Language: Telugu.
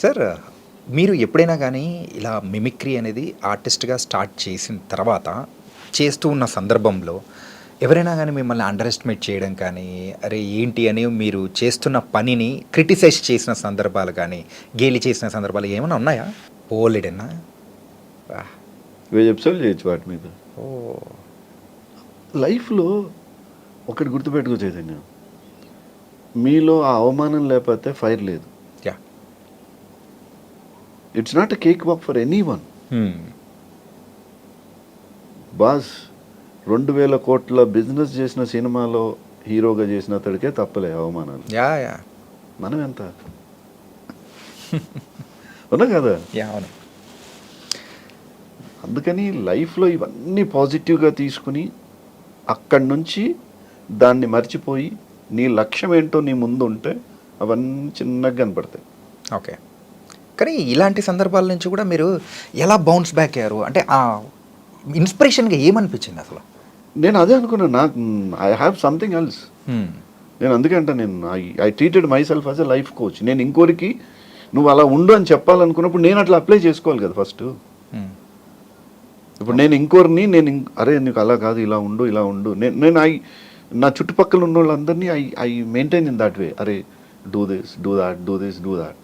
సార్, మీరు ఎప్పుడైనా గానీ ఇలా మిమిక్రీ అనేది ఆర్టిస్ట్‌గా స్టార్ట్ చేసిన తర్వాత, చేస్తూ ఉన్న సందర్భంలో ఎవరైనా గానీ మిమ్మల్ని అండర్ ఎస్టిమేట్ చేయడం కానీ, అరే ఏంటి అని మీరు చేస్తున్న పనిని క్రిటిసైజ్ చేసిన సందర్భాలు గానీ, గేలి చేసిన సందర్భాలు ఏమైనా ఉన్నాయా? బోలెడన్నా? వాహ్! 1000 ఎపిసోడ్లు చేయొచ్చు వాటి మీద. ఓహ్! లైఫ్‌లో ఒకటి గుర్తుపెట్టుకో చైతన్య, మీలో ఆ అవమానం లేకపోతే ఫైర్ లేదు. Yeah! It's not a cake walk for anyone. హ్మ్. బాస్ 2000 కోట్ల బిజినెస్ చేసిన సినిమాలో హీరోగా చేసిన అతడికే తప్పలే అవమానాలు. యాహ్! మనం ఎంత? అవునా కదా? యాహ్! అవును. అందుకని లైఫ్లో ఇవన్నీ పాజిటివ్గా తీసుకుని అక్కడి నుంచి దాన్ని మర్చిపోయి నీ లక్ష్యం ఏంటో నీ ముందు ఉంటే అవన్నీ చిన్నగా కనపడతాయి. ఓకే. కానీ ఇలాంటి సందర్భాల నుంచి కూడా మీరు ఎలా బౌన్స్ బ్యాక్ అయ్యారు? అంటే ఇన్‌స్పిరేషన్‌గా ఏమనిపించింది అసలు? నేను అదే అనుకున్నాను, నాకు ఐ హ్యావ్ సంథింగ్ ఎల్స్. హ్మ్. నేను అందుకే అంట, నేను I treated my self as a life coach. నేను ఇంకోరికి నువ్వు అలా ఉండు అని చెప్పాలనుకున్నప్పుడు నేను అట్లా అప్లై చేసుకోవాలి కదా ఫస్ట్. హ్మ్. ఇప్పుడు నేను ఇంకోరిని అరే నీకు అలా కాదు, ఇలా ఉండు ఇలా ఉండు, నేను నా చుట్టుపక్కల ఉన్న వాళ్ళందరినీ I maintain in that way. అరే do this, do that, do this, do that.